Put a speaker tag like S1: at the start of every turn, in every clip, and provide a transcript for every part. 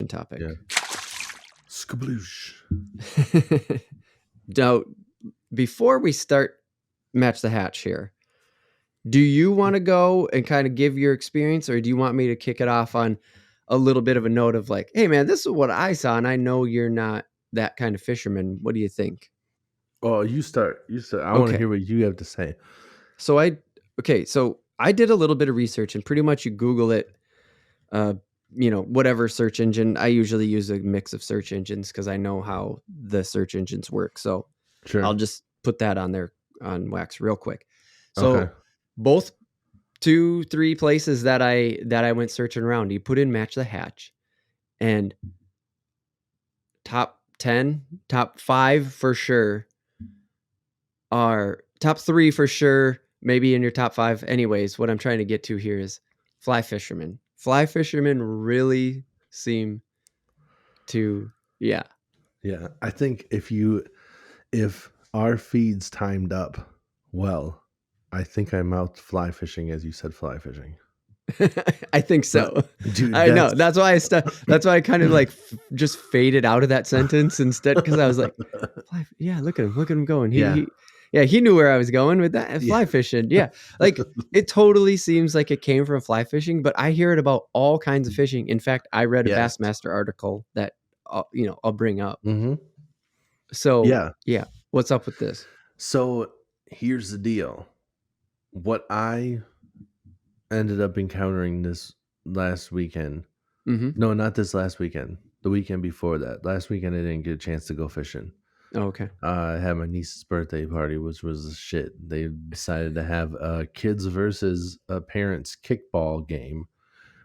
S1: topic.
S2: Yeah. Skabloosh.
S1: Now, before we start Match the Hatch here, do you want to go and kind of give your experience, or do you want me to kick it off on a little bit of a note of like, hey man, this is what I saw, and I know you're not that kind of fisherman. What do you think?
S2: Oh, you start. I want to hear what you have to say.
S1: So I did a little bit of research, and pretty much you Google it, whatever search engine. I usually use a mix of search engines because I know how the search engines work. So
S2: Sure.
S1: I'll just put that on there on Wax real quick. So both 2-3 places that I went searching around, you put in Match the Hatch, and top 10, top 5 for sure, are top 3 for sure, maybe in your top 5. Anyways, what I'm trying to get to here is fly fishermen. Fly fishermen really seem to, yeah.
S2: I think if our feeds timed up well, I think I mouthed fly fishing as you said fly fishing.
S1: I think so.
S2: Dude,
S1: I know. That's why that's why I kind of like just faded out of that sentence instead, because I was like, yeah, look at him going. He knew where I was going with that. Fly fishing. Yeah. Like it totally seems like it came from fly fishing, but I hear it about all kinds of fishing. In fact, I read a Bassmaster article that I'll bring up.
S2: Mm-hmm.
S1: So yeah. What's up with this?
S2: So here's the deal. What I ended up encountering this last weekend.
S1: Mm-hmm.
S2: No, not this last weekend. The weekend before that. Last weekend I didn't get a chance to go fishing.
S1: Oh, okay.
S2: I had my niece's birthday party, which was shit. They decided to have a kids versus parents kickball game,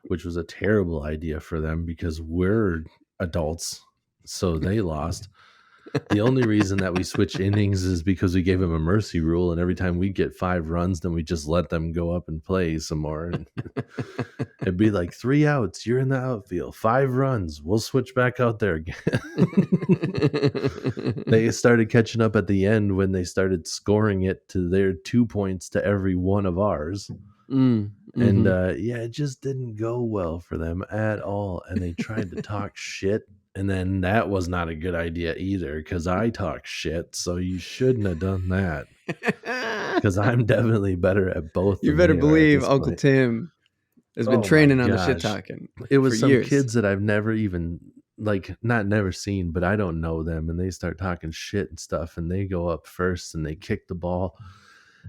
S2: which was a terrible idea for them because we're adults, so they lost. The only reason that we switch innings is because we gave them a mercy rule, and every time we get 5 runs, then we just let them go up and play some more. And it'd be like 3 outs, you're in the outfield, 5 runs, we'll switch back out there again. They started catching up at the end when they started scoring it to their 2 points to every one of ours.
S1: Mm-hmm.
S2: And it just didn't go well for them at all. And they tried to talk shit. And then that was not a good idea either, because I talk shit. So you shouldn't have done that, because I'm definitely better at both.
S1: You better believe Uncle Tim has been training on the shit talking.
S2: It was some
S1: years.
S2: kids that I've never even, not never seen, but I don't know them. And they start talking shit and stuff. And they go up first and they kick the ball.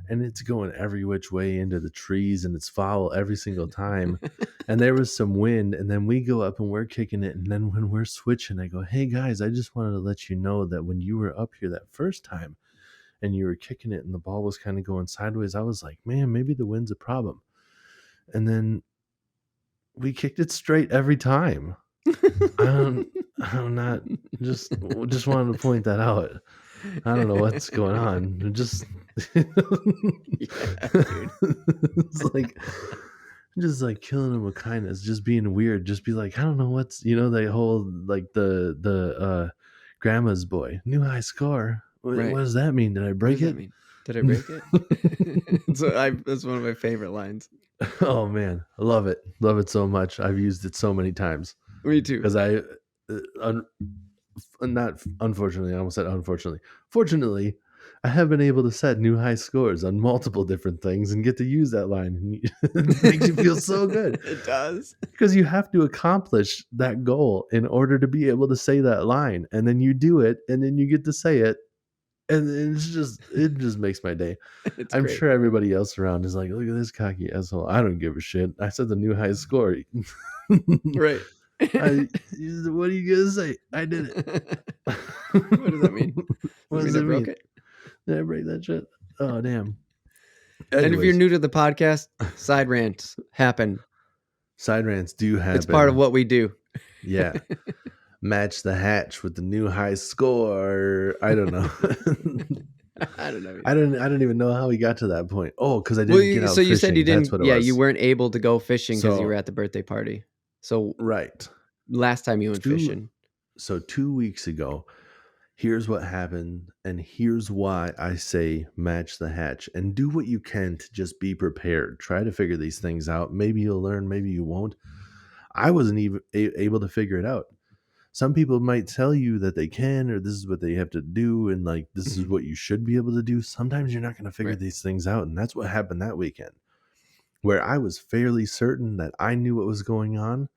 S2: And it's going every which way into the trees, and it's foul every single time. And there was some wind, and then we go up and we're kicking it. And then when we're switching, I go, hey guys, I just wanted to let you know that when you were up here that first time and you were kicking it and the ball was kind of going sideways, I was like, man, maybe the wind's a problem. And then we kicked it straight every time. I'm not just wanted to point that out. I don't know what's going on. Just it's like killing him with kindness, just being weird, just be like, I don't know what's, they hold like the grandma's boy, new high score. What does that mean? Did I break it?
S1: Did I break it? That's one of my favorite lines.
S2: Oh man, I love it so much. I've used it so many times.
S1: Me too.
S2: Because fortunately, I have been able to set new high scores on multiple different things and get to use that line. It makes you feel so good.
S1: It does.
S2: Because you have to accomplish that goal in order to be able to say that line. And then you do it, and then you get to say it. And it just makes my day. I'm great. Sure everybody else around is like, look at this cocky asshole. I don't give a shit. I set the new high score.
S1: Right.
S2: What are you gonna say? I did it.
S1: What does that mean?
S2: What does that mean? Broke it? Did I break that shit? Oh damn.
S1: Anyways. And if you're new to the podcast, side rants happen.
S2: Side rants do happen.
S1: It's part of what we do.
S2: Yeah. Match the hatch with the new high score. I don't know.
S1: I don't know.
S2: I don't even know how we got to that point. Oh, because I didn't get out
S1: so
S2: fishing.
S1: You said you didn't.
S2: That's what it
S1: yeah,
S2: was.
S1: You weren't able to go fishing because you were at the birthday party. So
S2: right.
S1: Last time you went fishing.
S2: So 2 weeks ago, here's what happened, and here's why I say match the hatch. And do what you can to just be prepared. Try to figure these things out. Maybe you'll learn, maybe you won't. I wasn't even able to figure it out. some people might tell you that they can, or this is what they have to do, and like this is
S1: Mhm.
S2: what you should be able to do. Sometimes you're not going to figure
S1: Right.
S2: these things out, and that's what happened that weekend, where I was fairly certain that I knew what was going on,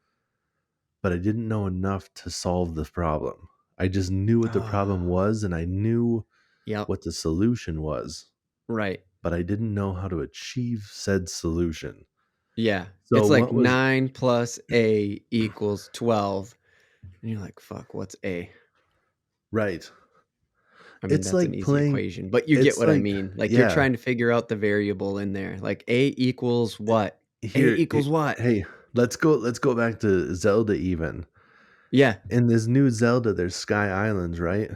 S2: but I didn't know enough to solve the problem. I just knew what the problem
S1: Ah,
S2: was, and I knew
S1: yep.
S2: what the solution was,
S1: Right.
S2: but I didn't know how to achieve said solution.
S1: Yeah.
S2: So
S1: It's like
S2: what was
S1: 9 plus A equals 12. And you're like, fuck, what's A?
S2: right?
S1: I mean,
S2: It's
S1: that's an
S2: like
S1: easy
S2: playing.
S1: equation, but you get
S2: It's
S1: what I
S2: like,
S1: mean. Like you're
S2: yeah.
S1: trying to figure out the variable in there. Like A equals what? A
S2: Here,
S1: equals what?
S2: hey, let's go back to Zelda even.
S1: Yeah.
S2: In this new Zelda, there's Sky Islands, right?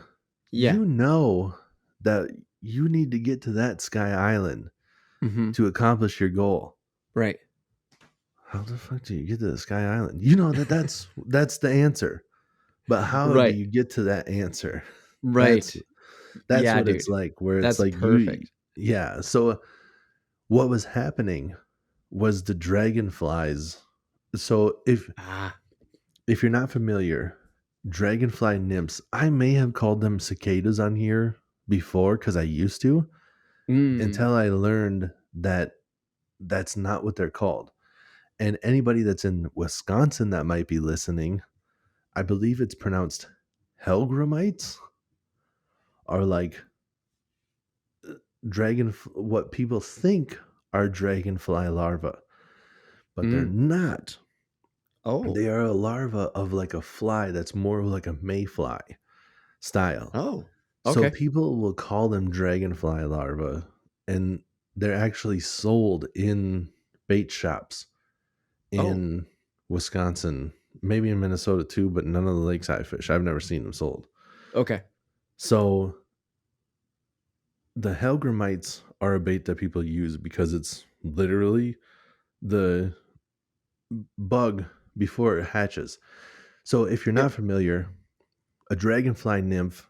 S1: Yeah.
S2: You know that you need to get to that Sky Island
S1: Hmm.
S2: to accomplish your goal.
S1: Right.
S2: How the fuck do you get to the Sky Island? You know that that's the answer. But how do
S1: Right.
S2: you get to that answer? That's
S1: Right.
S2: that's
S1: Yeah,
S2: what it's
S1: dude.
S2: like, where it's
S1: That's
S2: like you,
S1: perfect.
S2: yeah. So what was happening was the dragonflies. So
S1: Ah.
S2: if you're not familiar, dragonfly nymphs, I may have called them cicadas on here before because I used to,
S1: Mm.
S2: until I learned that that's not what they're called. And anybody that's in Wisconsin that might be listening, I believe it's pronounced Helgramites, are like what people think are dragonfly larvae, but they're
S1: Mm.
S2: not.
S1: Oh.
S2: They are a larva of like a fly that's more like a mayfly style.
S1: Oh.
S2: So
S1: Okay.
S2: people will call them dragonfly larvae, and they're actually sold in bait shops
S1: Oh.
S2: in Wisconsin, maybe in Minnesota too, but none of the lakeside fish. I've never seen them sold.
S1: Okay.
S2: So the Helgramites are a bait that people use because it's literally the bug before it hatches. So if you're not
S1: Yep.
S2: familiar, a dragonfly nymph,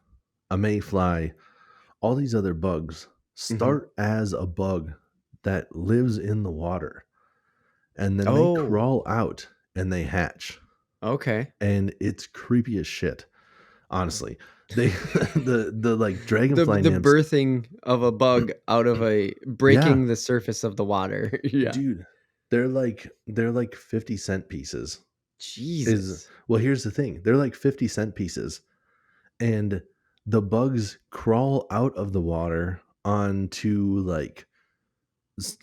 S2: a mayfly, all these other bugs
S1: Hmm.
S2: start as a bug that lives in the water, and then they
S1: Oh.
S2: crawl out and they hatch.
S1: Okay.
S2: And it's creepy as shit, honestly. They the like
S1: The
S2: dragonfly
S1: the
S2: nymphs,
S1: birthing of a bug out of a
S2: yeah,
S1: breaking the surface of the water. Yeah.
S2: dude, they're like 50-cent pieces. Is
S1: Jesus.
S2: Well, here's the thing. They're like 50-cent pieces, and the bugs crawl out of the water onto like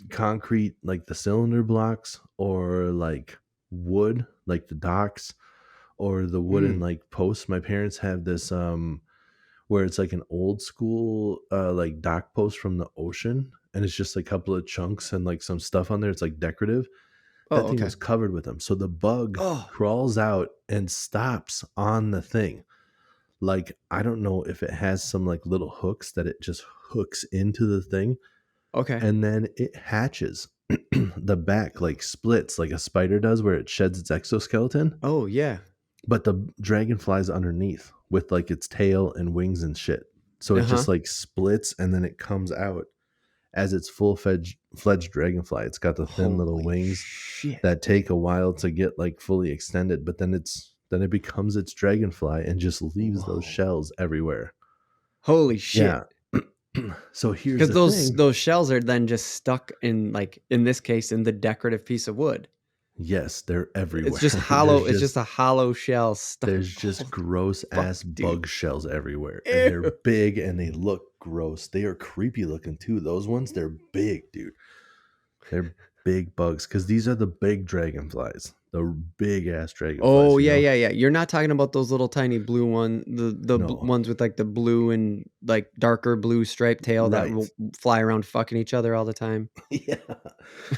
S2: concrete, like the cylinder blocks, or like wood, like the docks, or the wooden
S1: Mm.
S2: like posts. My parents have this where it's like an old school like dock post from the ocean, and it's just like a couple of chunks and like some stuff on there. It's like decorative. That
S1: Oh,
S2: thing
S1: okay.
S2: was covered with them. So the bug
S1: Oh,
S2: crawls out and stops on the thing. Like, I don't know if it has some like little hooks that it just hooks into the thing,
S1: okay.
S2: and then it hatches. The back like splits like a spider does, where it sheds its exoskeleton,
S1: Oh, yeah.
S2: but the dragonflies underneath with like its tail and wings and shit. So it
S1: Uh-huh.
S2: just like splits, and then it comes out as its full fledged dragonfly. It's got the thin little
S1: Holy
S2: wings
S1: shit.
S2: that take a while to get like fully extended, but then it becomes its dragonfly and just leaves those
S1: Whoa.
S2: shells everywhere.
S1: Holy
S2: Yeah.
S1: shit.
S2: So here's
S1: Because
S2: the
S1: those
S2: thing.
S1: those shells are then just stuck in, like, in this case, in the decorative piece of wood.
S2: Yes, they're
S1: It's just
S2: everywhere.
S1: hollow. It's just a hollow shell stuck.
S2: There's just
S1: Oh,
S2: gross
S1: fuck,
S2: ass
S1: dude.
S2: bug shells everywhere, and they're
S1: Ew.
S2: big and they look gross. They are creepy looking too. Those ones, they're big, dude. They're big bugs because these are the big dragonflies, the big ass
S1: Oh,
S2: dragonflies.
S1: yeah, yeah, yeah. You're not talking about those little tiny blue
S2: No,
S1: ones with like the blue and like darker blue striped tail that
S2: right?
S1: will fly around fucking each other all the time.
S2: Yeah.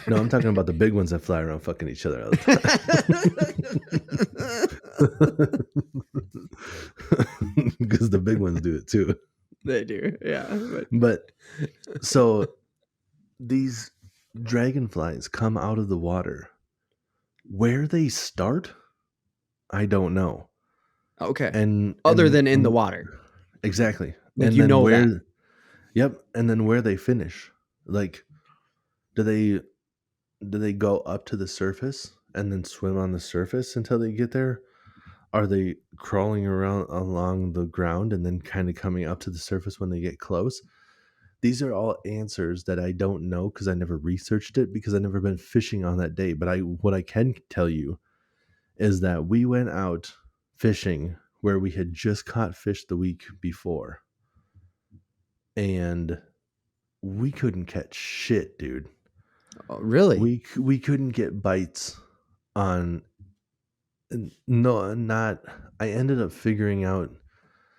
S2: No, I'm talking about the big ones that fly around fucking each other all the time. Because the big ones do it too.
S1: They do, yeah. But
S2: But so these dragonflies come out of the water. Where they start, I don't know.
S1: okay.
S2: And
S1: Other than in the water,
S2: exactly.
S1: like
S2: And
S1: you
S2: then
S1: know that.
S2: yep, and then where they finish. Like, do they go up to the surface and then swim on the surface until they get there? Are they crawling around along the ground and then kind of coming up to the surface when they get close? These are all answers that I don't know because I never researched it because I've never been fishing on that day. But what I can tell you is that we went out fishing where we had just caught fish the week before, and we couldn't catch shit, dude.
S1: Oh, really?
S2: We couldn't get bites on. No, not. I ended up figuring out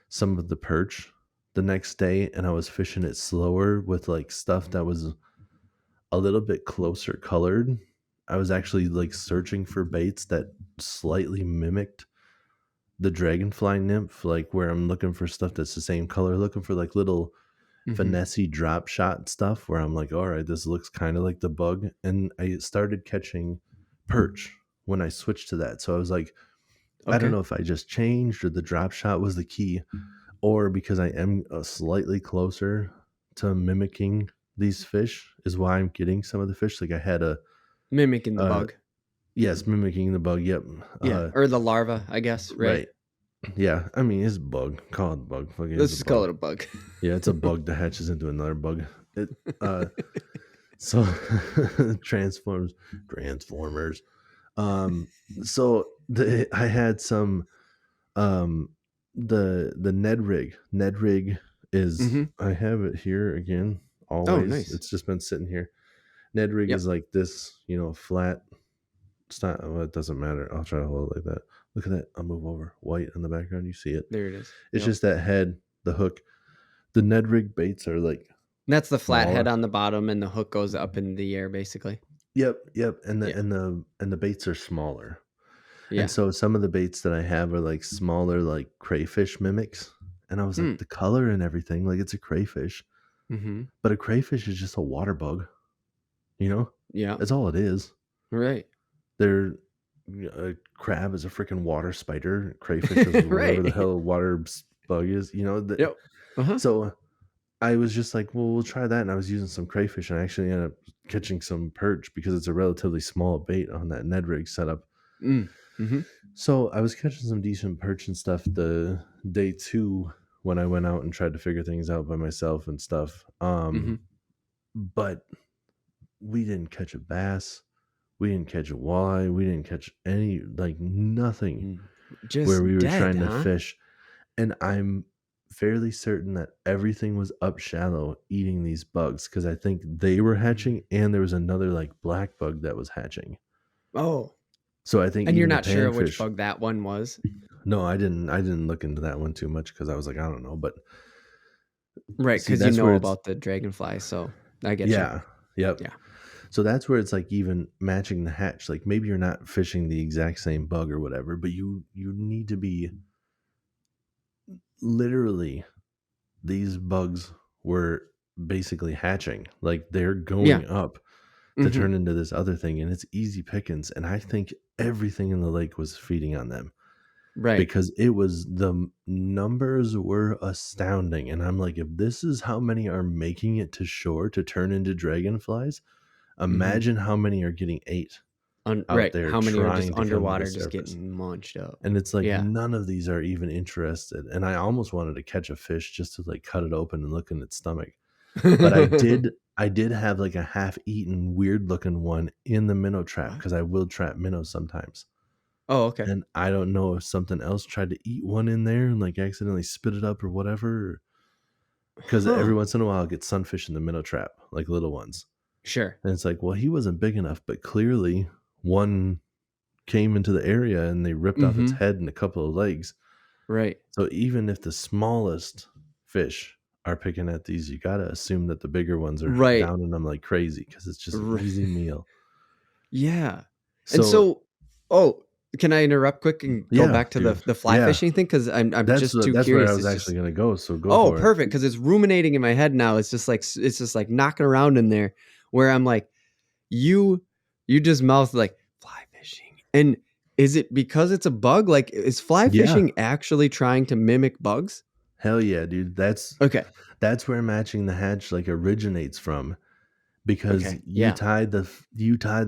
S2: some of the perch the next day, and I was fishing it slower with like stuff that was a little bit closer colored. I was actually like searching for baits that slightly mimicked the dragonfly nymph, like where I'm looking for stuff that's the same color, looking for like little finessey drop shot stuff where I'm like, all right, this looks kind of like the bug. And I started catching perch when I switched to that. So I was like, I don't
S1: Okay.
S2: know if I just changed or the drop shot was the key, or because I am slightly closer to mimicking these fish is why I'm getting some of the fish. Like I had
S1: Mimicking the
S2: uh
S1: bug.
S2: yes, mimicking the bug. Yep.
S1: Yeah. Or the larva, I guess, right?
S2: Right. Yeah. I mean, it's bug. Call it bug. Fuck it,
S1: Let's
S2: it's a
S1: just call
S2: bug.
S1: it a bug.
S2: Yeah, it's a bug that hatches into another bug. It so transformers. So I had some um the Ned rig. Ned rig is I have it here again
S1: Oh,
S2: always.
S1: nice.
S2: It's just been sitting here. Ned rig
S1: Yep.
S2: is like this, flat. It's not. Well, it doesn't matter. I'll try to hold it like that. Look at that. I'll move over. White in the background. You see it.
S1: There it is.
S2: It's
S1: Yep.
S2: just that head, the hook. The Ned rig baits are like
S1: That's the flat head
S2: smaller.
S1: on the bottom, and the hook goes up in the air, basically.
S2: Yep, yep. And the
S1: Yeah.
S2: and the baits are smaller. And
S1: Yeah.
S2: so some of the baits that I have are like smaller, like crayfish mimics. And I was like, the color and everything, like it's a crayfish. But a crayfish is just a water bug.
S1: Yeah.
S2: That's all it is.
S1: Right.
S2: They're a crab is a freaking water spider. Crayfish is whatever the
S1: Right.
S2: hell a water bug is.
S1: Yep.
S2: So I was just like, well, we'll try that. And I was using some crayfish, and I actually ended up catching some perch because it's a relatively small bait on that Ned rig setup. So I was catching some decent perch and stuff the day 2 when I went out and tried to figure things out by myself and stuff. But we didn't catch a bass. We didn't catch a walleye. We didn't catch any, like nothing
S1: Just
S2: where we were
S1: dead,
S2: trying to
S1: huh?
S2: fish. And I'm fairly certain that everything was up shallow eating these bugs because I think they were hatching and there was another like black bug that was hatching.
S1: Oh.
S2: So I think
S1: And you're
S2: even the
S1: not sure which
S2: panfish.
S1: bug that one was?
S2: No, I didn't look into that one too much because I was like, I don't know. But
S1: Right,
S2: see,
S1: because you
S2: that's
S1: know
S2: where it's
S1: about the dragonfly, so I get
S2: yeah,
S1: you.
S2: yep.
S1: Yeah.
S2: So that's where it's like even matching the hatch. Like maybe you're not fishing the exact same bug or whatever, but you need to be literally these bugs were basically hatching. Like they're going up to turn into this other thing, and it's easy pickings. And I think everything in the lake was feeding on them.
S1: Right.
S2: Because the numbers were astounding. And I'm like, if this is how many are making it to shore to turn into dragonflies, imagine how many are getting ate out
S1: Right.
S2: there
S1: How many are just
S2: trying to come to
S1: underwater,
S2: the
S1: just
S2: surface.
S1: getting munched up?
S2: And it's like
S1: Yeah.
S2: none of these are even interested. And I almost wanted to catch a fish just to like cut it open and look in its stomach. But I did have like a half-eaten, weird-looking one in the minnow trap because I will trap minnows sometimes.
S1: Oh, okay.
S2: And I don't know if something else tried to eat one in there and like accidentally spit it up or whatever. Because every once in a while I'll get sunfish in the minnow trap, like little ones.
S1: Sure.
S2: And it's like, well, he wasn't big enough, but clearly one came into the area and they ripped off its head and a couple of legs.
S1: Right.
S2: So even if the smallest fish are picking at these, you got to assume that the bigger ones are downing them like crazy because it's just an easy meal.
S1: Yeah. And so, can I interrupt quick and go back to the fly fishing thing? Because I'm just too
S2: that's
S1: curious.
S2: Where I was actually going to go. So go for it.
S1: Perfect. Because it's ruminating in my head now. It's just like knocking around in there where I'm like, you just mouthed like fly fishing. And is it because it's a bug? Like, is fly fishing actually trying to mimic bugs?
S2: Hell yeah, dude. That's where matching the hatch like originates from. Because you tie the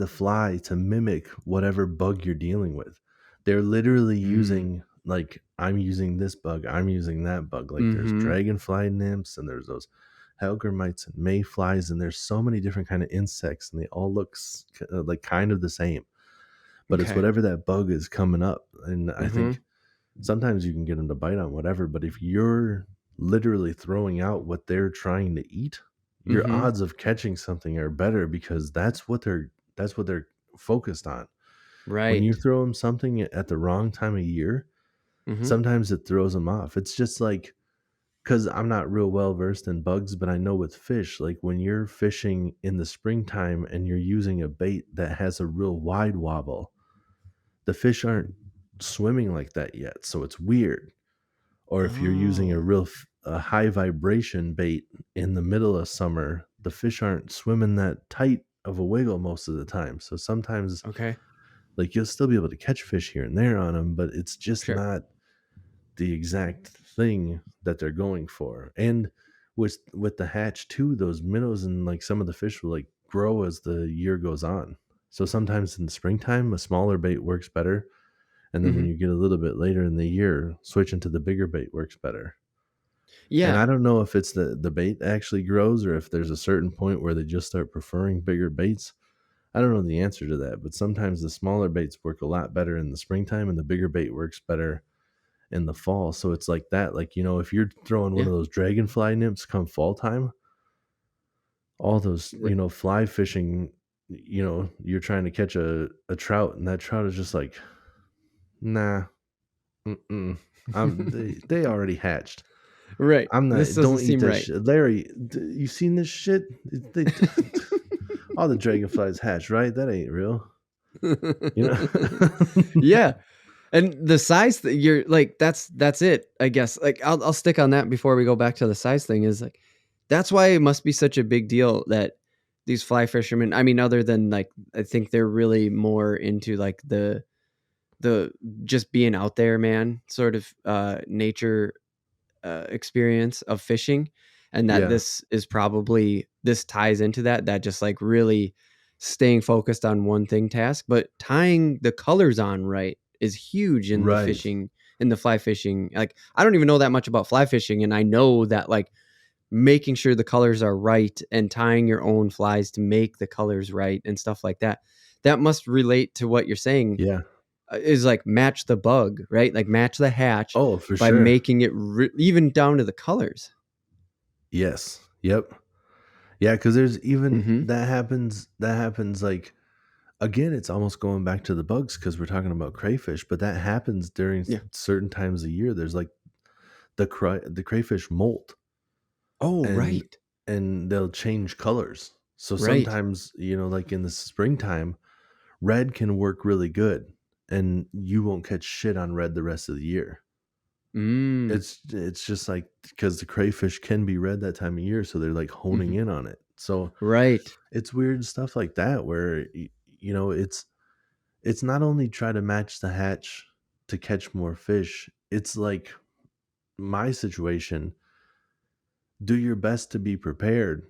S2: fly to mimic whatever bug you're dealing with. They're literally using like I'm using this bug, I'm using that bug. Like there's
S1: Mm-hmm.
S2: dragonfly nymphs and there's those hellgrammites and mayflies, and there's so many different kind of insects, and they all look like kind of the same. But it's
S1: Okay.
S2: whatever that bug is coming up, and I
S1: Mm-hmm.
S2: think sometimes you can get them to bite on whatever. But if you're literally throwing out what they're trying to eat, your
S1: Mm-hmm.
S2: odds of catching something are better because that's what they're focused on. When you
S1: Right.
S2: throw them something at the wrong time of year,
S1: Mm-hmm.
S2: sometimes it throws them off. It's just like, because I'm not real well versed in bugs, but I know with fish, like when you're fishing in the springtime and you're using a bait that has a real wide wobble, the fish aren't swimming like that yet. So it's weird. Or if you're using
S1: Oh.
S2: a high vibration bait in the middle of summer, the fish aren't swimming that tight of a wiggle most of the time. So sometimes,
S1: Okay.
S2: like, you'll still be able to catch fish here and there on them, but it's just
S1: Sure.
S2: not the exact thing that they're going for. And with the hatch too, those minnows and like some of the fish will like grow as the year goes on. So sometimes in the springtime, a smaller bait works better. And then when
S1: Mm-hmm.
S2: you get a little bit later in the year, switching to the bigger bait works better. And I
S1: Yeah.
S2: don't know if it's the bait actually grows or if there's a certain point where they just start preferring bigger baits. I don't know the answer to that, but sometimes the smaller baits work a lot better in the springtime and the bigger bait works better in the fall. So it's like that. Like, if you're throwing one
S1: Yeah.
S2: of those dragonfly nymphs come fall time, all those,
S1: R-
S2: fly fishing, you're trying to catch a trout and that trout is just like, nah, mm-mm. They already hatched.
S1: right.
S2: I'm
S1: This
S2: not.
S1: doesn't
S2: Don't eat
S1: seem
S2: that
S1: right.
S2: shit, Larry. You seen this shit? They, all the dragonflies hatch, right? That ain't real. You know?
S1: yeah. And the size that you're like, that's it, I guess. Like I'll stick on that before we go back to the size thing is like that's why it must be such a big deal that these fly fishermen, I mean, other than like I think they're really more into like the just being out there, man, sort of nature experience of fishing, and that
S2: Yeah.
S1: this ties into that just like really staying focused on one thing task, but tying the colors on right is huge in the
S2: Right.
S1: fishing, in the fly fishing. Like I don't even know that much about fly fishing, and I know that like making sure the colors are right and tying your own flies to make the colors right and stuff like that, that must relate to what you're saying,
S2: Yeah.
S1: is like match the bug, right? Like match the hatch
S2: Oh, for
S1: by
S2: sure.
S1: making it even down to the colors.
S2: Yes. Yep. Yeah, because there's even
S1: Mm-hmm.
S2: that happens like, again, it's almost going back to the bugs because we're talking about crayfish, but that happens during
S1: Yeah.
S2: certain times of year. There's like the crayfish molt,
S1: Oh,
S2: and
S1: right.
S2: they'll change colors. So
S1: Right.
S2: sometimes, like in the springtime, red can work really good, and you won't catch shit on red the rest of the year.
S1: Mm.
S2: It's just like because the crayfish can be red that time of year, so they're like honing
S1: Mhm.
S2: in on it. So
S1: Right.
S2: it's weird stuff like that where it's not only try to match the hatch to catch more fish. It's like my situation, do your best to be prepared.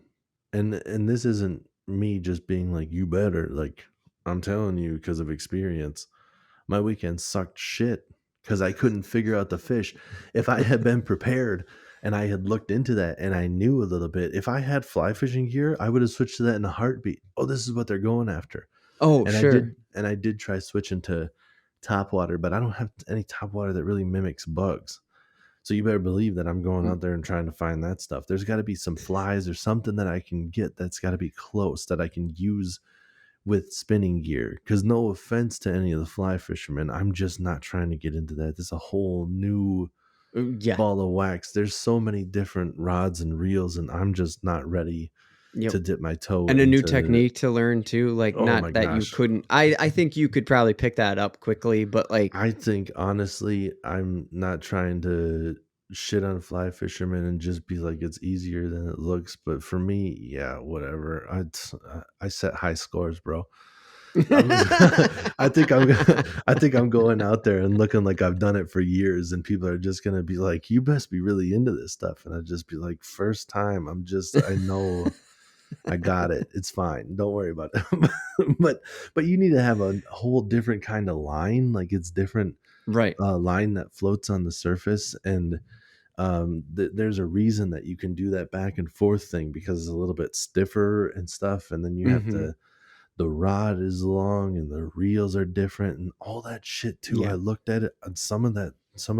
S2: And this isn't me just being like you better, like I'm telling you because of experience. My weekend sucked shit because I couldn't figure out the fish. If I had been prepared and I had looked into that and I knew a little bit, if I had fly fishing gear, I would have switched to that in a heartbeat. Oh, this is what they're going after.
S1: Oh,
S2: And I
S1: sure.
S2: did and I did try switching to top water, but I don't have any top water that really mimics bugs. So you better believe that I'm going
S1: Mm,
S2: out there and trying to find that stuff. There's got to be some flies or something that I can get that's got to be close that I can use with spinning gear. Because no offense to any of the fly fishermen, I'm just not trying to get into that. There's a whole new
S1: yeah.
S2: ball of wax. There's so many different rods and reels, and I'm just not ready
S1: Yep.
S2: to dip my toe
S1: And a new
S2: into.
S1: technique to learn too, like
S2: Oh my
S1: not that you
S2: gosh.
S1: couldn't, I think you could probably pick that up quickly, but like
S2: I think honestly, I'm not trying to shit on fly fishermen and just be like it's easier than it looks. But for me, yeah, whatever. I set high scores, bro. I'm, I think I'm I think I'm going out there and looking like I've done it for years, and people are just gonna be like, "You must be really into this stuff," and I just be like, "First time. I know I got it. It's fine. Don't worry about it." but but you need to have a whole different kind of line. Like it's different.
S1: Right.
S2: line that floats on the surface, and there's a reason that you can do that back and forth thing, because it's a little bit stiffer and stuff, and then you have
S1: Mm-hmm.
S2: the rod is long and the reels are different and all that shit too. I
S1: Yeah.
S2: looked at it, and some of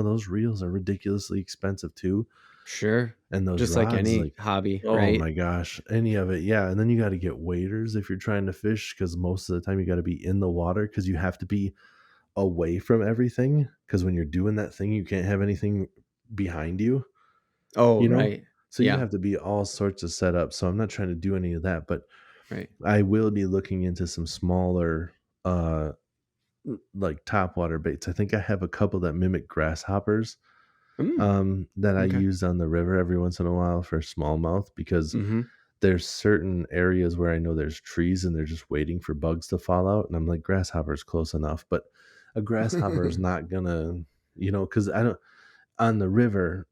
S2: those reels are ridiculously expensive too,
S1: Sure.
S2: and those
S1: Just like
S2: rods,
S1: any
S2: like,
S1: hobby,
S2: oh
S1: right?
S2: my gosh, any of it. Yeah, and then you got to get waders if you're trying to fish, because most of the time you got to be in the water, because you have to be away from everything, because when you're doing that thing you can't have anything behind you,
S1: Oh,
S2: you know?
S1: right.
S2: So you
S1: Yeah.
S2: have to be all sorts of set up. So I'm not trying to do any of that, but
S1: Right.
S2: I will be looking into some smaller uh like topwater baits. I think I have a couple that mimic grasshoppers
S1: Mm,
S2: that I
S1: okay.
S2: use on the river every once in a while for smallmouth, because
S1: Mm-hmm.
S2: there's certain areas where I know there's trees and they're just waiting for bugs to fall out, and I'm like, grasshopper's close enough, but a grasshopper is not gonna, because I don't, on the river,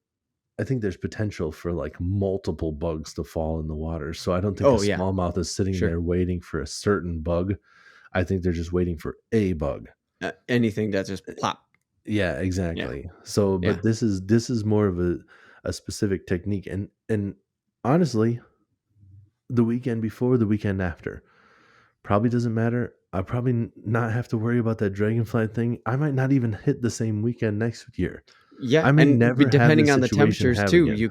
S2: I think there's potential for like multiple bugs to fall in the water. So I don't think a
S1: Oh, yeah.
S2: smallmouth is sitting
S1: Sure.
S2: there waiting for a certain bug. I think they're just waiting for a bug.
S1: Anything that just plop.
S2: Yeah,
S1: Yeah.
S2: exactly. So,
S1: Yeah.
S2: but this is more of a specific technique, and honestly, the weekend before, the weekend after, probably doesn't matter. I probably not have to worry about that dragonfly thing. I might not even hit the same weekend next year.
S1: Yeah,
S2: I may
S1: and
S2: never have
S1: depending
S2: this
S1: on the
S2: situation
S1: temperatures
S2: have
S1: too,
S2: again.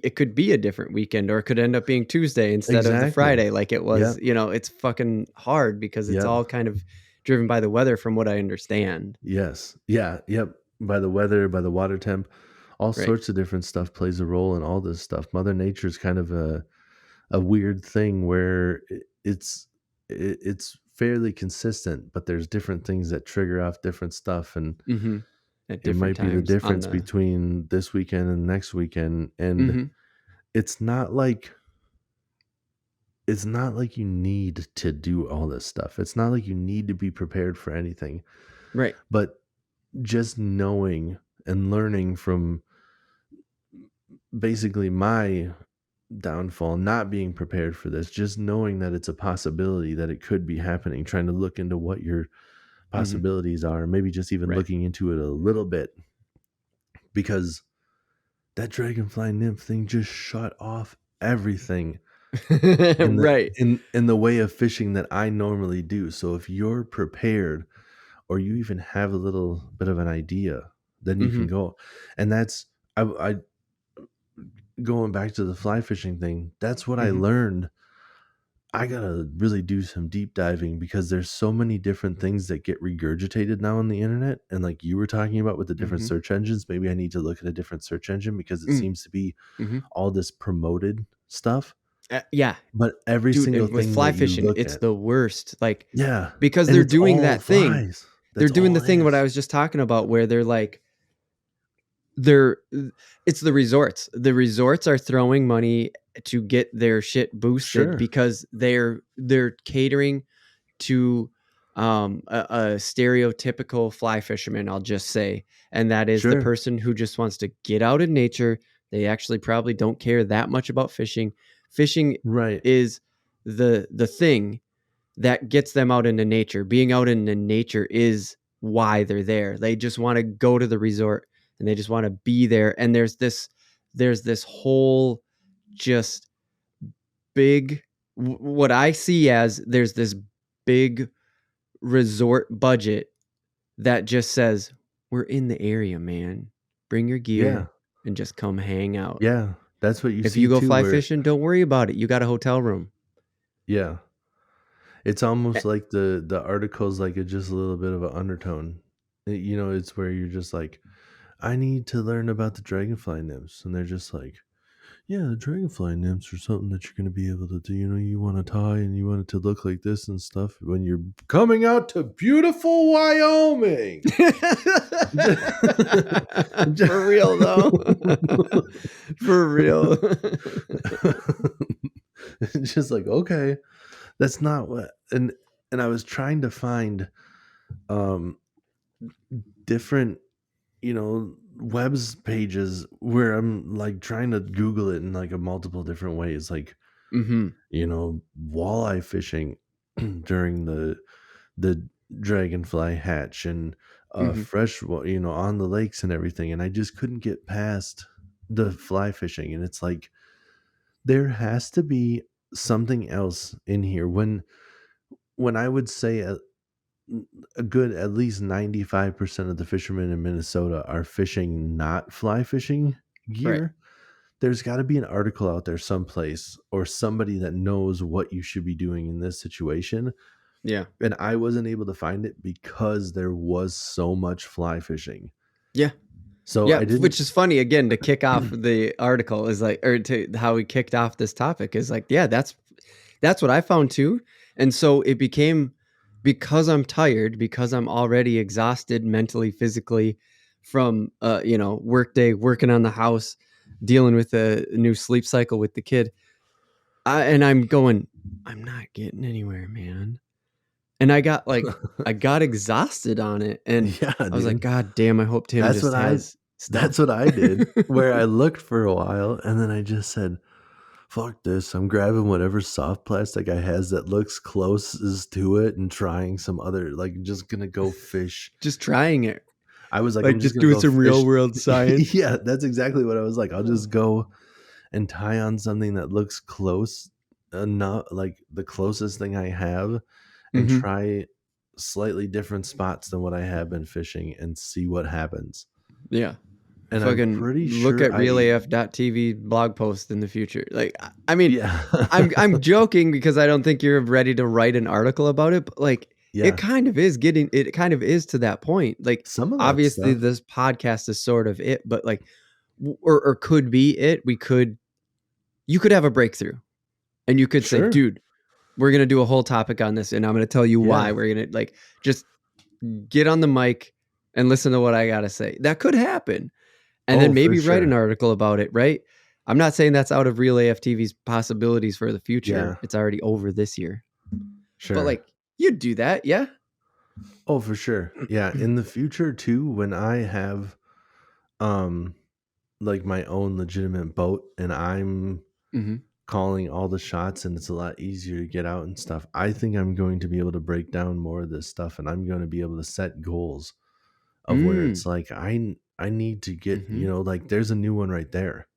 S1: it could be a different weekend, or it could end up being Tuesday instead of the
S2: Exactly.
S1: Friday like it was.
S2: Yep.
S1: It's fucking hard because it's
S2: Yep.
S1: all kind of driven by the weather from what I understand.
S2: Yes. Yeah. Yep. By the weather, by the water temp, all
S1: Right.
S2: sorts of different stuff plays a role in all this stuff. Mother Nature is kind of a weird thing where it's fairly consistent, but there's different things that trigger off different stuff, and
S1: Mm-hmm. At
S2: it
S1: different
S2: might be the
S1: times on
S2: difference
S1: the
S2: between this weekend and next weekend. And
S1: mm-hmm.
S2: it's not like you need to do all this stuff. It's not like you need to be prepared for anything,
S1: Right.
S2: but just knowing and learning from basically my downfall, not being prepared for this, just knowing that it's a possibility, that it could be happening, trying to look into what your
S1: Mm-hmm.
S2: possibilities are, maybe just even
S1: Right.
S2: looking into it a little bit, because that dragonfly nymph thing just shut off everything in the
S1: Right.
S2: in the way of fishing that I normally do. So if you're prepared, or you even have a little bit of an idea, then you
S1: Mm-hmm.
S2: can go. And that's I going back to the fly fishing thing, that's what I
S1: Mm-hmm.
S2: learned. I gotta really do some deep diving, because there's so many different things that get regurgitated now on the internet. And like you were talking about with the different
S1: Mm-hmm.
S2: search engines, maybe I need to look at a different search engine, because it
S1: Mm,
S2: seems to be
S1: mm-hmm.
S2: all this promoted stuff.
S1: Yeah,
S2: But every
S1: dude,
S2: single
S1: and with
S2: thing
S1: fly
S2: that you
S1: fishing,
S2: look
S1: it's
S2: at,
S1: the worst. Like,
S2: yeah,
S1: because
S2: and
S1: they're
S2: it's
S1: doing
S2: all
S1: that thing.
S2: flies.
S1: They're
S2: That's
S1: doing
S2: all
S1: the
S2: it
S1: thing what I
S2: is.
S1: was just talking about, where they're like, they're it's the resorts. The resorts are throwing money to get their shit boosted
S2: Sure,
S1: because they're catering to a stereotypical fly fisherman, I'll just say, and that is the
S2: sure,
S1: person who just wants to get out in nature. They actually probably don't care that much about fishing. Fishing
S2: right,
S1: is the thing that gets them out into nature. Being out into nature is why they're there. They just want to go to the resort and they just want to be there. And there's this whole just big what I see as there's this big resort budget that just says we're in the area, man. Bring your
S2: yeah,
S1: gear and just come hang out.
S2: yeah. That's what you
S1: If
S2: see
S1: you go
S2: too.
S1: fly
S2: Where,
S1: fishing, don't worry about it. You got a hotel room.
S2: yeah, it's almost
S1: Eh,
S2: like the article's like just a little bit of an undertone. It's where you're just like, I need to learn about the dragonfly nymphs, and they're just like, yeah, the dragonfly nymphs are something that you're going to be able to do. You want to tie, and you want it to look like this and stuff when you're coming out to beautiful Wyoming.
S1: For real though. For real.
S2: It's just like, okay, that's not what. And I was trying to find um different, webs pages where I'm like trying to Google it in like a multiple different ways, like,
S1: Hmm.
S2: walleye fishing during the dragonfly hatch, and
S1: Mhm.
S2: fresh, on the lakes and everything. And I just couldn't get past the fly fishing. And it's like, there has to be something else in here. When I would say a good at least 95% of the fishermen in Minnesota are fishing not fly fishing
S1: Right.
S2: gear, there's got to be an article out there someplace or somebody that knows what you should be doing in this situation.
S1: Yeah.
S2: And I wasn't able to find it because there was so much fly fishing.
S1: Yeah.
S2: So
S1: Yeah,
S2: I didn't.
S1: which is funny again to kick off the article is like, or to how we kicked off this topic is like, yeah, that's what I found too. And so it became, because I'm tired, because I'm already exhausted mentally, physically from workday, working on the house, dealing with a new sleep cycle with the kid. And I'm going, I'm not getting anywhere, man. And I got exhausted on it, and
S2: Yeah,
S1: I was like,
S2: dude.
S1: God damn, I hope Tim
S2: That's
S1: just
S2: what I
S1: has
S2: that's
S1: stuff.
S2: what I did. Where I looked for a while and then I just said, fuck this. I'm grabbing whatever soft plastic I has that looks closest to it and trying some other, like, just gonna go fish.
S1: Just trying it.
S2: I was like, I'm
S1: Like,
S2: just
S1: just
S2: gonna
S1: doing
S2: go
S1: some real
S2: fish.
S1: world science.
S2: Yeah, that's exactly what I was like. I'll just go and tie on something that looks close enough, like the closest thing I have, and
S1: Mhm.
S2: try slightly different spots than what I have been fishing and see what happens.
S1: Yeah.
S2: And I'm
S1: Fucking
S2: pretty
S1: look
S2: sure
S1: at realaf.tv blog post in the future. Like, I mean,
S2: yeah.
S1: I'm joking because I don't think you're ready to write an article about it, but like
S2: Yeah.
S1: it kind of is to that point. Like,
S2: Some of that
S1: obviously
S2: stuff.
S1: this podcast is sort of it, but like or could be it. You could have a breakthrough and you could say,
S2: Sure.
S1: dude, we're going to do a whole topic on this and I'm going to tell you why.
S2: Yeah.
S1: We're going to like just get on the mic and listen to what I got to say. That could happen. And
S2: Oh,
S1: then
S2: for
S1: maybe write an
S2: sure.
S1: article about it, right? I'm not saying that's out of Real AF TV's possibilities for the future.
S2: Yeah.
S1: It's already over this year. But
S2: Sure.
S1: like, you'd do that, yeah?
S2: Oh, for sure. Yeah. In the future too, when I have um like my own legitimate boat and I'm
S1: Mhm.
S2: calling all the shots and it's a lot easier to get out and stuff, I think I'm going to be able to break down more of this stuff and I'm going to be able to set goals of where
S1: Mm.
S2: it's like I need to get,
S1: Mhm.
S2: like there's a new one right there.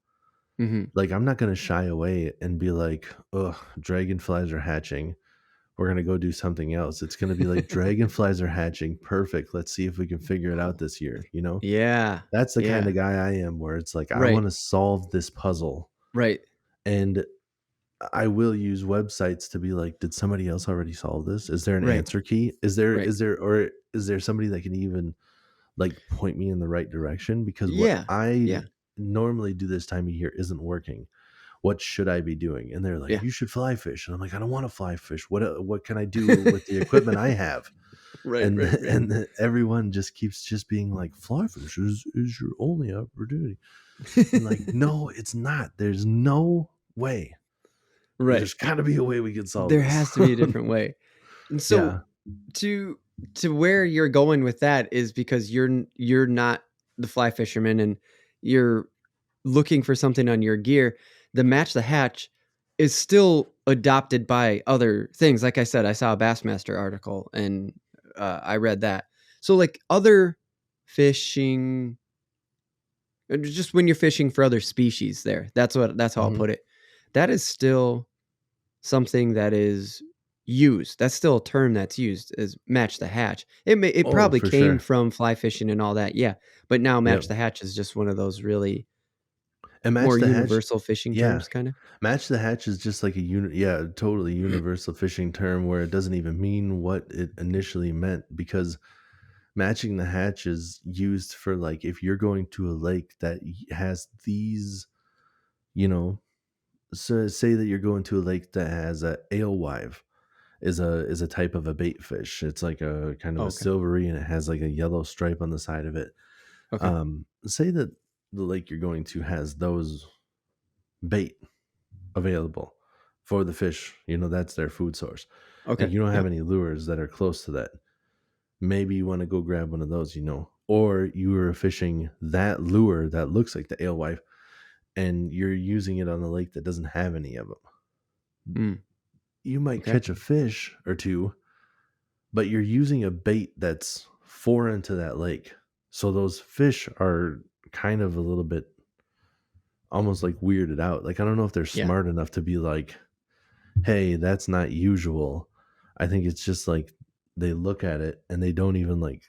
S1: Mhm.
S2: Like I'm not going to shy away and be like, "Ugh, dragonflies are hatching. We're going to go do something else." It's going to be like, "Dragonflies are hatching. Perfect. Let's see if we can figure it out this year."
S1: Yeah.
S2: That's the kind
S1: Yeah.
S2: of guy I am where it's like I want
S1: Right.
S2: to solve this puzzle
S1: Right.
S2: and I will use websites to be like, did somebody else already solve this? Is there an
S1: Right.
S2: answer key? Is there
S1: Right.
S2: is there or is there somebody that can even like point me in the right direction? Because what
S1: Yeah.
S2: I
S1: Yeah.
S2: normally do this time of year isn't working. What should I be doing? And they're like,
S1: Yeah.
S2: you should fly fish. And I'm like, I don't want to fly fish. What can I do with the equipment I have?
S1: Right,
S2: And
S1: right, right.
S2: everyone just keeps just being like, fly fish is your only opportunity. And like, no, it's not. There's no way.
S1: Right.
S2: There's got to be a way we can solve
S1: There
S2: this.
S1: has to be a different way. And so
S2: Yeah.
S1: to where you're going with that is because you're not the fly fisherman and you're looking for something on your gear. The match the hatch is still adopted by other things. Like I said, I saw a Bassmaster article and I read that. So like other fishing, just when you're fishing for other species, that's how I'll
S2: Mhm.
S1: put it. That is still something that is used. That's still a term that's used as match the hatch. It
S2: Oh,
S1: probably
S2: for
S1: came
S2: sure.
S1: from fly fishing and all that, yeah. But now match
S2: Yep.
S1: the hatch is just one of those really
S2: And match
S1: more
S2: the hatch.
S1: universal fishing
S2: Yeah.
S1: terms, kind of.
S2: Match the hatch is just like a totally universal fishing term where it doesn't even mean what it initially meant because matching the hatch is used for like if you're going to a lake that has these, you know, so say that you're going to a lake that has a alewife is a type of a bait fish. It's like a kind of
S1: Oh,
S2: a
S1: okay.
S2: silvery and it has like a yellow stripe on the side of it.
S1: Okay.
S2: Say that the lake you're going to has those bait available for the fish. That's their food source. And
S1: Okay.
S2: you don't have
S1: Yep.
S2: any lures that are close to that. Maybe you want to go grab one of those, or you are fishing that lure that looks like the alewife and you're using it on a lake that doesn't have any of them.
S1: Mm,
S2: You might
S1: okay.
S2: catch a fish or two, but you're using a bait that's foreign to that lake. So those fish are kind of a little bit almost like weirded out. Like I don't know if they're
S1: Yeah.
S2: smart enough to be like, hey, that's not usual. I think it's just like they look at it and they don't even like,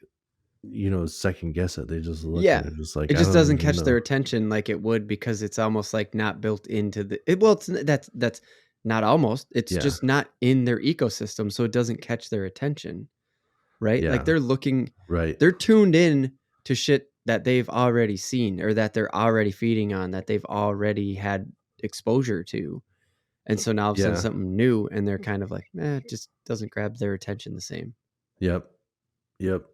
S2: second guess it. They just look
S1: Yeah.
S2: and they're just like,
S1: It
S2: I
S1: just
S2: don't
S1: doesn't
S2: even
S1: catch their
S2: know.
S1: attention like it would because it's almost like not built into well, that's not almost. It's
S2: Yeah.
S1: just not in their ecosystem, so it doesn't catch their attention, right? Like
S2: Yeah. Right.
S1: they're tuned in to shit that they've already seen or that they're already feeding on, that they've already had exposure to. And so now all of a sudden
S2: Yeah.
S1: something new and they're kind of like, it just doesn't grab their attention the same.
S2: Yep. Yep.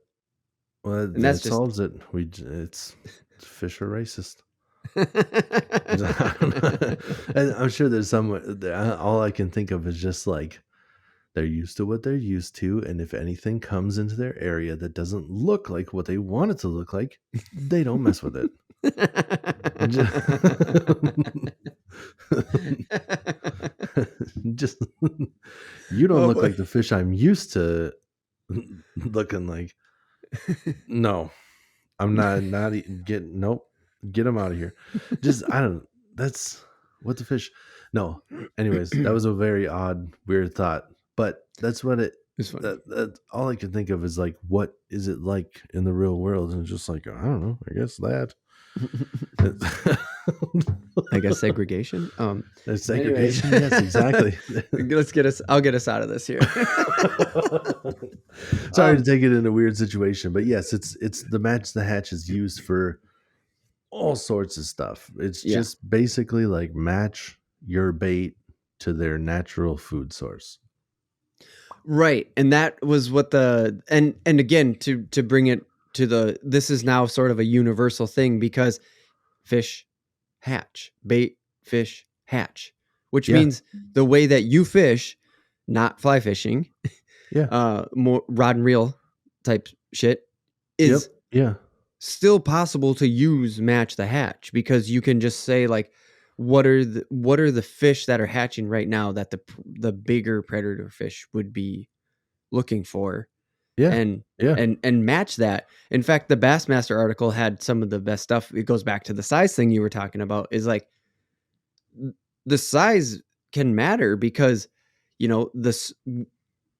S2: Well,
S1: And that's
S2: that
S1: just
S2: solves it. It's fish are racist. And I'm sure there's some. All I can think of is just like they're used to what they're used to, and if anything comes into their area that doesn't look like what they want it to look like, they don't mess with it. Just you don't
S1: Oh,
S2: look
S1: boy.
S2: like the fish I'm used to looking like. No, I'm not getting. Nope, get them out of here. Just I don't. That's what the fish. No. Anyways, that was a very odd, weird thought, but that's what it.
S1: It's funny.
S2: That all I can think of is like, what is it like in the real world? And it's just like, I don't know. I guess that.
S1: I guess segregation.
S2: Segregation.
S1: Anyways.
S2: Yes, exactly.
S1: I'll get us out of this here.
S2: Sorry to take it in a weird situation, but yes, it's the match the hatch is used for all sorts of stuff. It's
S1: Yeah.
S2: just basically like match your bait to their natural food source.
S1: Right. And that was what and again, to bring it to this is now sort of a universal thing because fish hatch, bait fish hatch, which means the way that you fish, not fly fishing, more rod and reel type shit is still possible to use match the hatch because you can just say like, what are the fish that are hatching right now that the bigger predator fish would be looking for, and match that. In fact, the Bassmaster article had some of the best stuff. It goes back to the size thing you were talking about. Is like the size can matter because this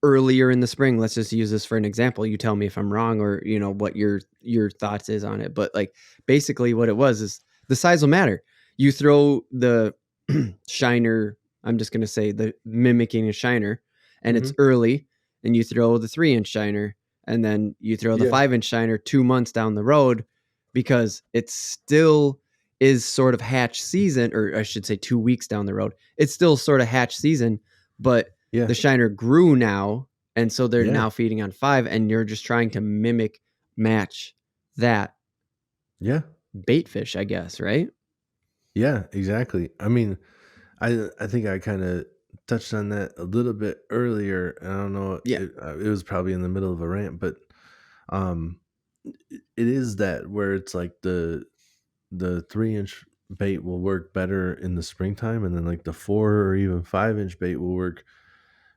S1: earlier in the spring. Let's just use this for an example. You tell me if I'm wrong or what your thoughts is on it. But like basically, what it was is the size will matter. You throw the shiner, I'm just going to say the mimicking a shiner, and it's early, and you throw the 3-inch shiner, and then you throw the 5-inch shiner 2 months down the road because it still is sort of hatch season, or I should say 2 weeks down the road. It's still sort of hatch season, but the shiner grew now, and so they're now feeding on 5, and you're just trying to match that bait fish, I guess, right?
S2: Yeah, exactly. I mean, I think I kind of touched on that a little bit earlier. I don't know. It was probably in the middle of a rant, but it is that where it's like the 3-inch bait will work better in the springtime, and then like the 4 or even 5-inch bait will work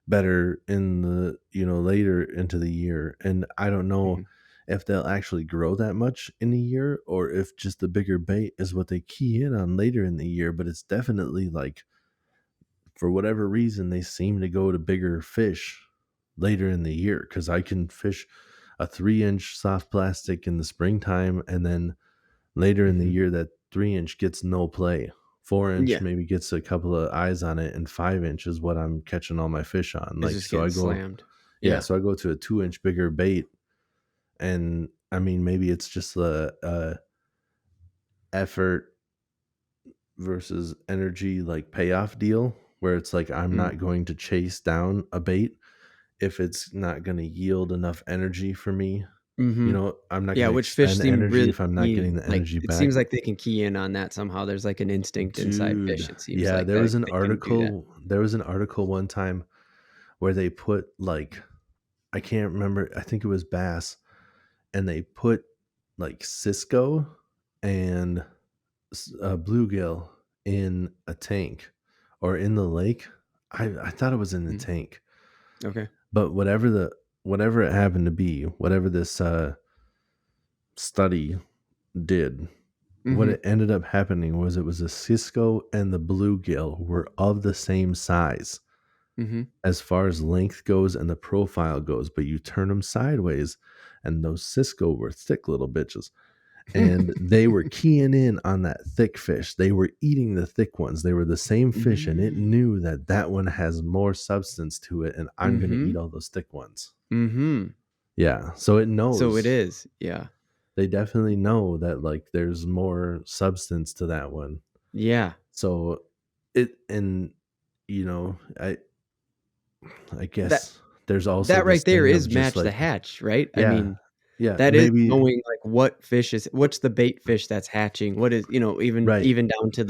S2: better in the later into the year. And I don't know if they'll actually grow that much in a year or if just the bigger bait is what they key in on later in the year. But it's definitely like, for whatever reason, they seem to go to bigger fish later in the year, because I can fish a 3-inch soft plastic in the springtime, and then later in the year that 3-inch gets no play. 4-inch maybe gets a couple of eyes on it, and 5-inch is what I'm catching all my fish on. Like, so I go
S1: slammed.
S2: So I go to a 2-inch bigger bait, and I mean, maybe it's just the effort versus energy like payoff deal, where it's like I'm not going to chase down a bait if it's not going to yield enough energy for me. I'm not going to
S1: which fish
S2: expend
S1: seem
S2: energy
S1: really
S2: if I'm not getting the energy back.
S1: It seems like they can key in on that somehow. There's like an instinct inside fish. It seems like
S2: there was an article. There was an article one time where they put like, I can't remember. I think it was bass, and they put like Cisco and bluegill in a tank or in the lake. I thought it was in the tank.
S1: Okay.
S2: But whatever it happened to be, whatever this study did, what
S1: Mm-hmm.
S2: it ended up happening was it was a Cisco and the bluegill were of the same size
S1: Mm-hmm.
S2: as far as length goes and the profile goes, but you turn them sideways, and those Cisco were thick little bitches. And they were keying in on that thick fish. They were eating the thick ones. They were the same fish, and it knew that that one has more substance to it, and I'm going to
S1: Mm-hmm.
S2: eat all those thick ones.
S1: Mm-hmm.
S2: Yeah, so it
S1: So it
S2: knows.
S1: is. Yeah.
S2: They definitely know that like there's more substance to that one.
S1: Yeah.
S2: So it, and you know, I
S1: That
S2: guess there's also
S1: that
S2: this
S1: right there
S2: thing
S1: is
S2: of just
S1: match the
S2: like,
S1: hatch, right? I
S2: yeah,
S1: mean,
S2: yeah,
S1: that is
S2: maybe,
S1: knowing like what's the bait fish that's hatching, what is, even
S2: right,
S1: even down to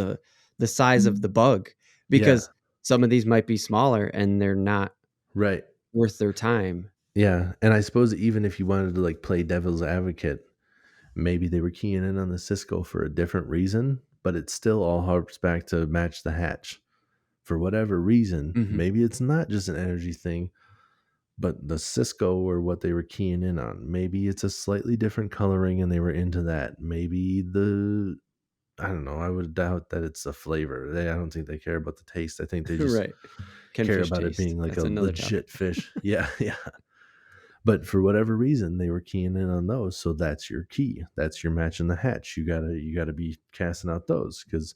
S1: the size of the bug,
S2: yeah,
S1: because some of these might be smaller and they're not
S2: right.
S1: worth their time.
S2: Yeah, and I suppose even if you wanted to like play devil's advocate, maybe they were keying in on the Cisco for a different reason, but it still all harps back to match the hatch. For whatever reason,
S1: Mhm.
S2: maybe it's not just an energy thing, but the Cisco were what they were keying in on. Maybe it's a slightly different coloring and they were into that. Maybe I don't know, I would doubt that it's the flavor. I don't think they care about the taste. I think they just
S1: Right. Can
S2: care
S1: fish
S2: about it
S1: taste?
S2: being like a
S1: That's another topic.
S2: legit fish. Yeah, yeah. But for whatever reason, they were keying in on those. So that's your key. That's your match in the hatch. You gotta be casting out those because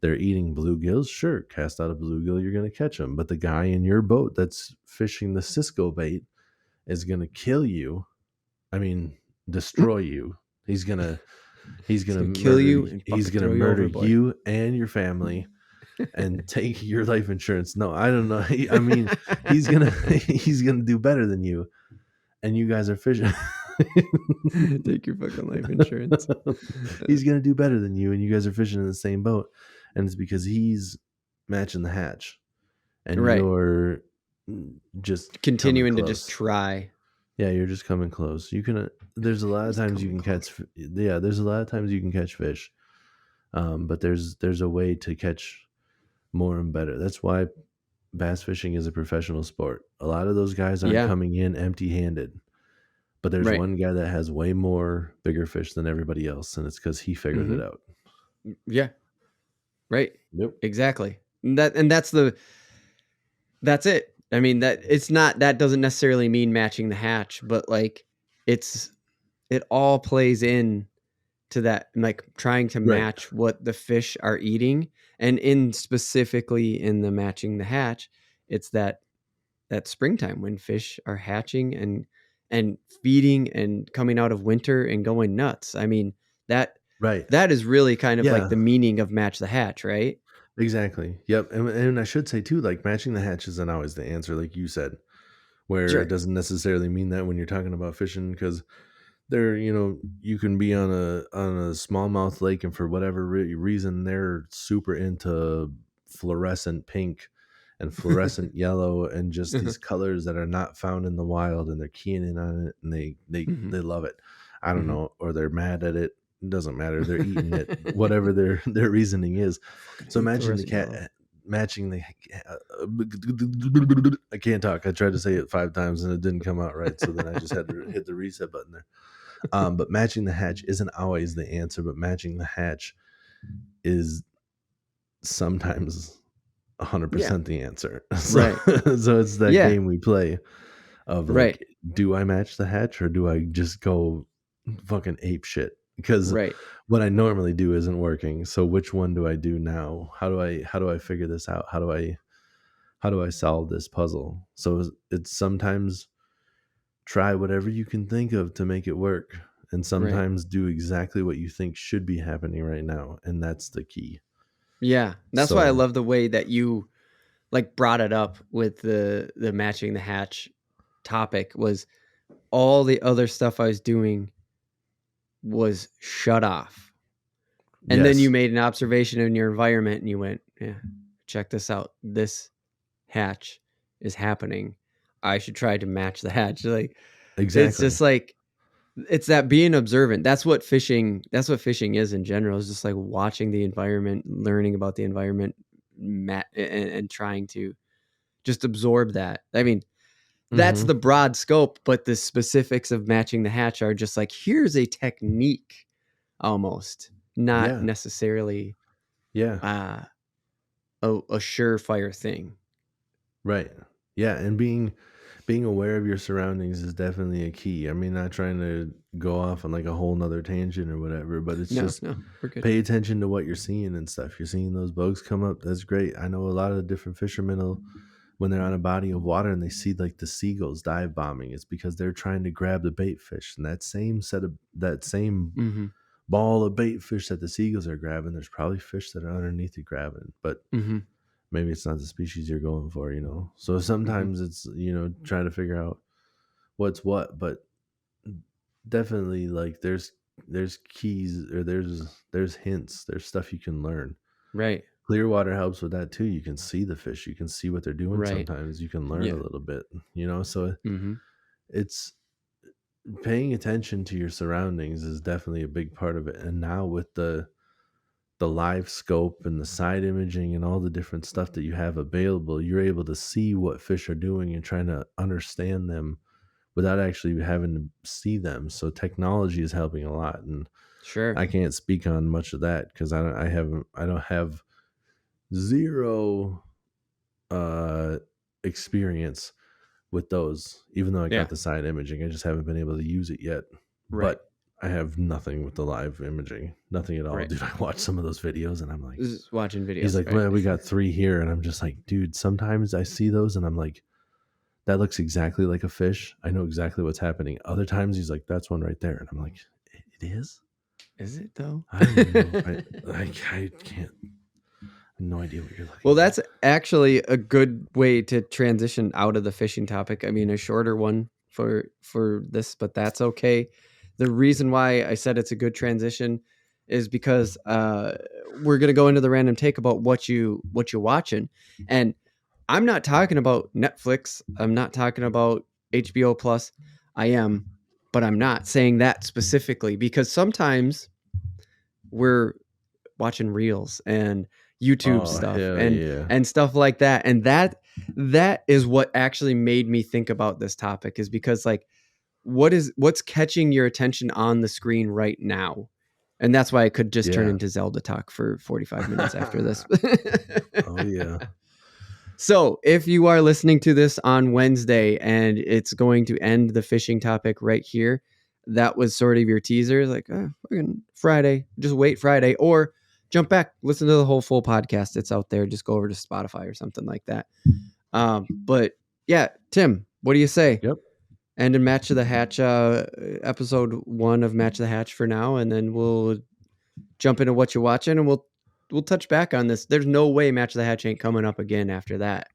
S2: they're eating bluegills. Sure, cast out a bluegill, you're gonna catch them. But the guy in your boat that's fishing the Cisco bait is gonna kill you. I mean, destroy you. He's gonna he's
S1: It's
S2: gonna
S1: gonna kill
S2: murder
S1: you and
S2: he's
S1: fucking
S2: gonna
S1: throw you
S2: murder
S1: overboard.
S2: you and your family and take your life insurance. No, I don't know. I mean, he's gonna he's gonna do better than you, and you guys are fishing.
S1: Take your fucking life insurance.
S2: He's gonna do better than you, and you guys are fishing in the same boat, and it's because he's matching the hatch, and
S1: Right.
S2: you're just coming
S1: Continuing to just
S2: close.
S1: try.
S2: Yeah, you're just coming close. You can. There's a lot of
S1: Just
S2: times you
S1: coming
S2: can
S1: close.
S2: catch. Yeah, there's a lot of times you can catch fish, but there's a way to catch more and better. That's why bass fishing is a professional sport. A lot of those guys aren't
S1: Yeah.
S2: coming in empty-handed, but there's
S1: Right.
S2: one guy that has way more bigger fish than everybody else, and it's because he figured
S1: Mm-hmm.
S2: it out.
S1: Yeah. Right.
S2: Yep.
S1: Exactly. That's it. I mean, that doesn't necessarily mean matching the hatch, but like it's it all plays in to that, like trying to
S2: Right.
S1: match what the fish are eating, and in specifically in the matching the hatch, it's that springtime when fish are hatching and feeding and coming out of winter and going nuts. I mean, that
S2: Right.
S1: that is really kind of like
S2: Yeah.
S1: the meaning of match the hatch, right?
S2: Exactly. Yep. And I should say too, like matching the hatch isn't always the answer, like you said, where it
S1: Sure.
S2: doesn't necessarily mean that when you're talking about fishing, because they're, you can be on a smallmouth lake, and for whatever reason they're super into fluorescent pink and fluorescent yellow and just these colors that are not found in the wild, and they're keying in on it, and
S1: Hmm.
S2: they love it. I don't
S1: Hmm.
S2: know, or they're mad at it. It doesn't matter. They're eating it, whatever their reasoning is.
S1: Fucking
S2: So
S1: hate
S2: matching the
S1: fluorescent
S2: cat,
S1: yellow.
S2: matching the I can't talk. I tried to say it 5 times and it didn't come out right. So then I just had to hit the reset button there. But matching the hatch isn't always the answer, but matching the hatch is sometimes
S1: Yeah.
S2: 100% the answer. So,
S1: Right.
S2: so it's that
S1: Yeah.
S2: game we play of
S1: Right.
S2: like, do I match the hatch or do I just go fucking ape shit? Because
S1: Right.
S2: what I normally do isn't working. So which one do I do now? How do I figure this out? How do I solve this puzzle? So it's sometimes try whatever you can think of to make it work, and
S1: Right.
S2: sometimes do exactly what you think should be happening right now, and that's the key.
S1: Yeah. That's why I
S2: So
S1: love the way that you like brought it up with the matching the hatch topic. Was all the other stuff I was doing was shut off. And then you
S2: yes,
S1: made an observation in your environment and you went, yeah, check this out. This hatch is happening. I should try to match the hatch. Like it's
S2: exactly.
S1: just like it's that being observant. That's what fishing is in general. Is just like watching the environment, learning about the environment, and trying to just absorb that. I mean, that's
S2: Mm-hmm.
S1: the broad scope, but the specifics of matching the hatch are just like, here's a technique almost, not
S2: Yeah.
S1: necessarily
S2: Yeah.
S1: uh, a surefire thing.
S2: Right. Yeah. And being aware of your surroundings is definitely a key. I mean, not trying to go off on like a whole nother tangent or whatever, but it's
S1: No,
S2: just
S1: no, we're good.
S2: pay attention to what you're seeing and stuff. You're seeing those bugs come up. That's great. I know a lot of different fishermen will, when they're on a body of water and they see like the seagulls dive bombing, it's because they're trying to grab the bait fish. And that same
S1: Mm-hmm.
S2: ball of bait fish that the seagulls are grabbing, there's probably fish that are underneath it grabbing. But
S1: Mm-hmm.
S2: maybe it's not the species you're going for, you know. So
S1: Mm-hmm.
S2: sometimes it's, trying to figure out what's what, but definitely like there's keys, or there's hints, there's stuff you can learn.
S1: Right.
S2: Clear water helps with that too. You can see the fish, you can see what they're doing.
S1: Right.
S2: Sometimes you can learn a
S1: Yeah.
S2: little bit, so
S1: Mm-hmm.
S2: it's paying attention to your surroundings is definitely a big part of it. And now with the live scope and the side imaging and all the different stuff that you have available, you're able to see what fish are doing and trying to understand them without actually having to see them. So technology is helping a lot. And
S1: Sure.
S2: I can't speak on much of that because I don't have zero uh experience with those, even though I
S1: Yeah.
S2: got the side imaging. I just haven't been able to use it yet.
S1: Right.
S2: But I have nothing with the live imaging, nothing at all.
S1: Right.
S2: Dude, I watch some of those videos and I'm like,
S1: Just watching
S2: he's
S1: videos.
S2: like,
S1: Right.
S2: well, we got 3 here. And I'm just like, dude, sometimes I see those and I'm like, that looks exactly like a fish. I know exactly what's happening. Other times he's like, that's one right there. And I'm like, it is?
S1: Is it though?
S2: I don't even know. I can't. I have no idea what you're looking
S1: Well,
S2: at.
S1: that's actually a good way to transition out of the fishing topic. I mean, a shorter one for this, but that's okay. The reason why I said it's a good transition is because we're gonna go into the random take about what you're watching, and I'm not talking about Netflix. I'm not talking about HBO Plus. I am, but I'm not saying that specifically because sometimes we're watching reels and YouTube
S2: Oh,
S1: stuff
S2: hell yeah.
S1: and stuff like that. And that is what actually made me think about this topic, is because like what's catching your attention on the screen right now? And that's why I could just turn
S2: Yeah.
S1: into Zelda talk for 45 minutes after this.
S2: Oh, yeah.
S1: So, if you are listening to this on Wednesday and it's going to end the fishing topic right here, that was sort of your teaser. Like, fucking Friday, just wait Friday, or jump back, listen to the whole full podcast. It's out there. Just go over to Spotify or something like that. But yeah, Tim, what do you say?
S2: Yep.
S1: End in Match of the Hatch, episode 1 of Match of the Hatch for now, and then we'll jump into what you're watching, and we'll touch back on this. There's no way Match of the Hatch ain't coming up again after that.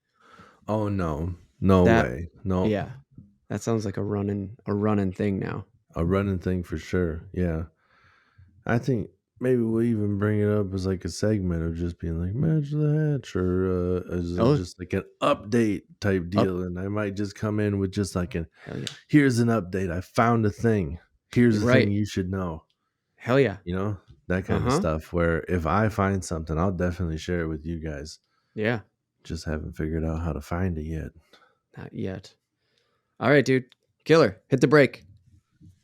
S2: Oh, no. No
S1: That
S2: way. No.
S1: Yeah, that sounds like a running thing now.
S2: A running thing for sure. Yeah. I think maybe we'll even bring it up as like a segment of just being like Match the Hatch, or as
S1: Oh,
S2: just like an update type
S1: up,
S2: deal. And I might just come in with just like
S1: hell yeah,
S2: here's an update. I found a thing. Here's the
S1: right,
S2: thing you should know.
S1: hell yeah,
S2: That kind of stuff, where if I find something, I'll definitely share it with you guys.
S1: yeah,
S2: Just haven't figured out how to find it yet.
S1: not yet. All right, dude, killer, hit the break.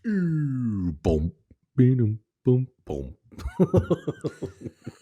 S2: Boom, boom, boom, boom.